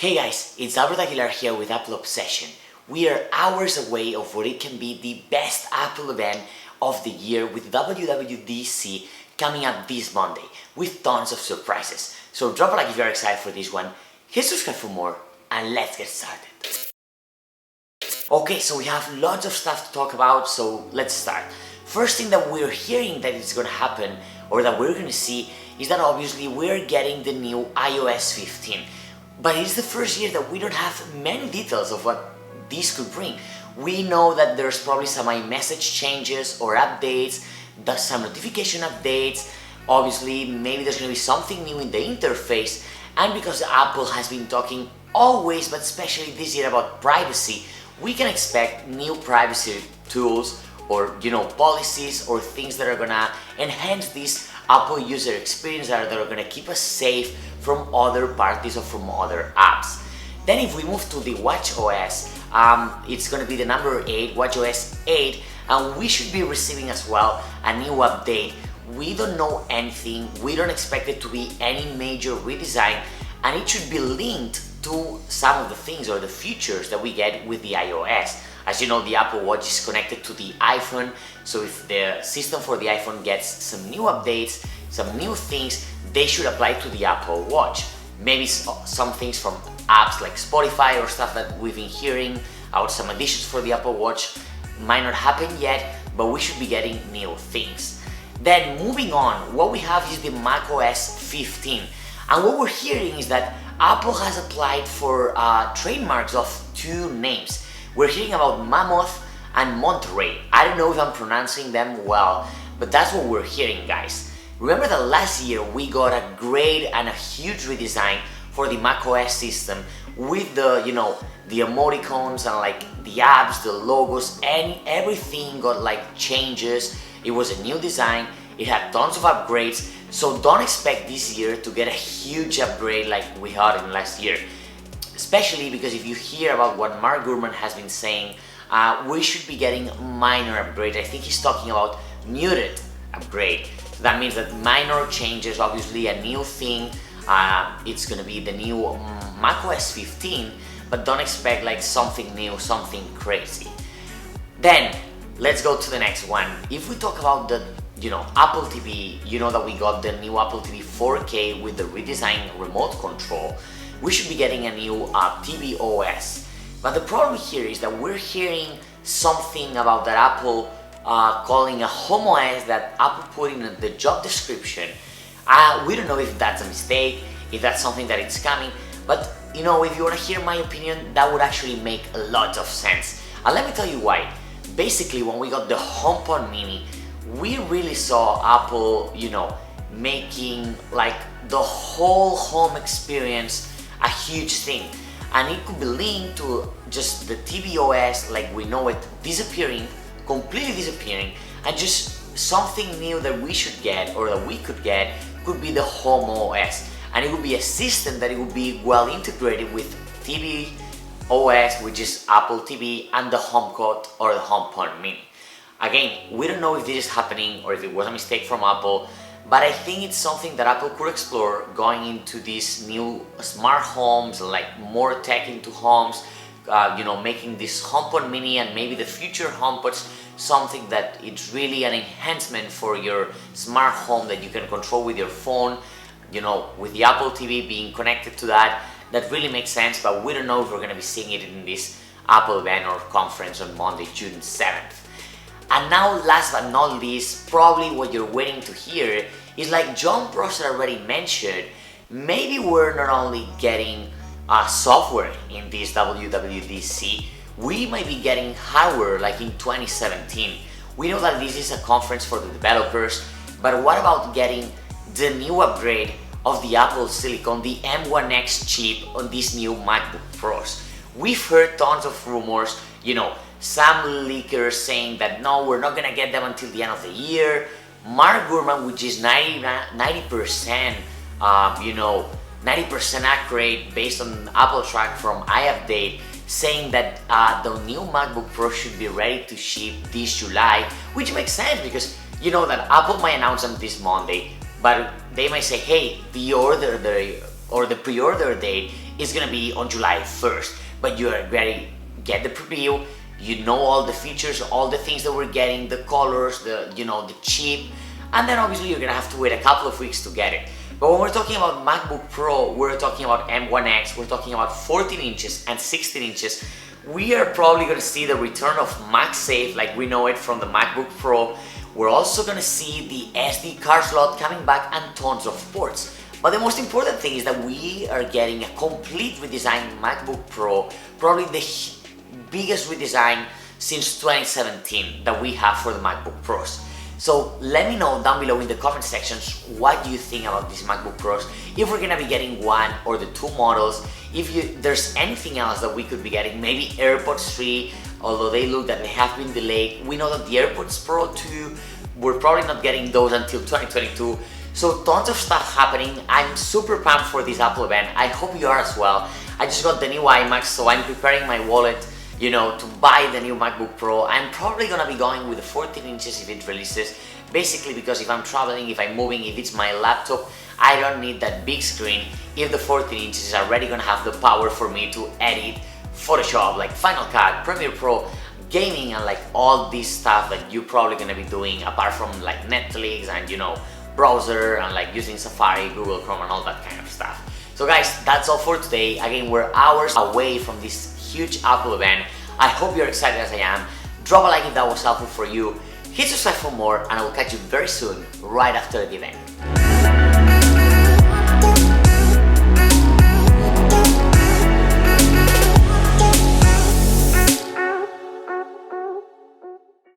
Hey guys, it's Albert Aguilar here with Apple Obsession. We are hours away of what it can be the best Apple event of the year with WWDC coming up this Monday with tons of surprises. So drop a like if you're excited for this one, hit subscribe for more, and let's get started. Okay, so we have lots of stuff to talk about, so let's start. First thing that we're hearing that is going to happen, or that we're going to see, is that obviously we're getting the new iOS 15. But it's the first year that we don't have many details of what this could bring. We know that there's probably some iMessage changes or updates, some notification updates, obviously maybe there's going to be something new in the interface, and because Apple has been talking always, but especially this year, about privacy, we can expect new privacy tools or policies or things that are gonna enhance this Apple user experience, that are gonna keep us safe from other parties or from other apps. Then if we move to the WatchOS, it's gonna be the number 8, WatchOS 8, and we should be receiving as well a new update. We don't know anything, we don't expect it to be any major redesign, and it should be linked to some of the things or the features that we get with the iOS. As you know, the Apple Watch is connected to the iPhone, so if the system for the iPhone gets some new updates, some new things, they should apply to the Apple Watch. Maybe some things from apps like Spotify or stuff that we've been hearing about, some additions for the Apple Watch might not happen yet, but we should be getting new things. Then moving on, what we have is the macOS 15, and what we're hearing is that Apple has applied for trademarks of 2 names. We're hearing about Mammoth and Monterey. I don't know if I'm pronouncing them well, but that's what we're hearing, guys. Remember that last year we got a great and a huge redesign for the macOS system with the emoticons and like the apps, the logos, and everything got like changes. It was a new design, it had tons of upgrades, so don't expect this year to get a huge upgrade like we had in last year. Especially because if you hear about what Mark Gurman has been saying, we should be getting minor upgrades. I think he's talking about muted upgrade. So that means that minor changes, obviously a new thing, it's gonna be the new macOS 15, but don't expect like something new, something crazy. Then, let's go to the next one. If we talk about the Apple TV, you know that we got the new Apple TV 4K with the redesigned remote control. We should be getting a new TV OS. But the problem here is that we're hearing something about that Apple calling a home OS that Apple put in the job description. We don't know if that's a mistake, if that's something that it's coming, but if you want to hear my opinion, that would actually make a lot of sense. And let me tell you why. Basically, when we got the HomePod Mini, we really saw Apple, making like the whole home experience a huge thing, and it could be linked to just the tvOS like we know it disappearing, completely disappearing, and just something new that we should get or that we could get could be the home OS, and it would be a system that it would be well integrated with tvOS, which is Apple TV, and the HomePod or the HomePod Mini. Again, we don't know if this is happening or if it was a mistake from Apple, but I think it's something that Apple could explore going into these new smart homes, like more tech into homes, making this HomePod Mini and maybe the future HomePods something that it's really an enhancement for your smart home that you can control with your phone, with the Apple TV being connected to that. That really makes sense, but we don't know if we're going to be seeing it in this Apple event or conference on Monday, June 7th. And now, last but not least, probably what you're waiting to hear is, like John Prosser already mentioned, maybe we're not only getting software in this WWDC, we might be getting hardware like in 2017. We know that this is a conference for the developers, but what about getting the new upgrade of the Apple Silicon, the M1X chip on these new MacBook Pros? We've heard tons of rumors, some leakers saying that no, we're not gonna get them until the end of the year. Mark Gurman, which is 90% accurate based on Apple Track from iUpdate, saying that the new MacBook Pro should be ready to ship this July, which makes sense because that Apple might announce them this Monday, but they might say, hey, the pre-order date is gonna be on July 1st, but you are ready, get the preview, you know all the features, all the things that we're getting, the colors, the chip, and then obviously you're gonna have to wait a couple of weeks to get it. But when we're talking about MacBook Pro, we're talking about M1X, we're talking about 14 inches and 16 inches. We are probably gonna see the return of MagSafe like we know it from the MacBook Pro. We're also gonna see the SD card slot coming back and tons of ports. But the most important thing is that we are getting a complete redesigned MacBook Pro, probably the biggest redesign since 2017 that we have for the MacBook Pros. So let me know down below in the comment sections what you think about these MacBook Pros, if we're gonna be getting one or the two models, if there's anything else that we could be getting, maybe AirPods 3, although they look that they have been delayed. We know that the AirPods Pro 2, we're probably not getting those until 2022. So tons of stuff happening. I'm super pumped for this Apple event. I hope you are as well. I just got the new iMac, so I'm preparing my wallet, to buy the new MacBook Pro. I'm probably gonna be going with the 14 inches if it releases, basically because if I'm traveling, if I'm moving, if it's my laptop, I don't need that big screen if the 14 inches is already gonna have the power for me to edit Photoshop, like Final Cut, Premiere Pro, gaming, and like all this stuff that you're probably gonna be doing apart from like Netflix and browser and like using Safari, Google Chrome, and all that kind of stuff. So guys, that's all for today. Again, we're hours away from this huge Apple event. I hope you're excited as I am. Drop a like if that was helpful for you. Hit subscribe for more, and I will catch you very soon, right after the event.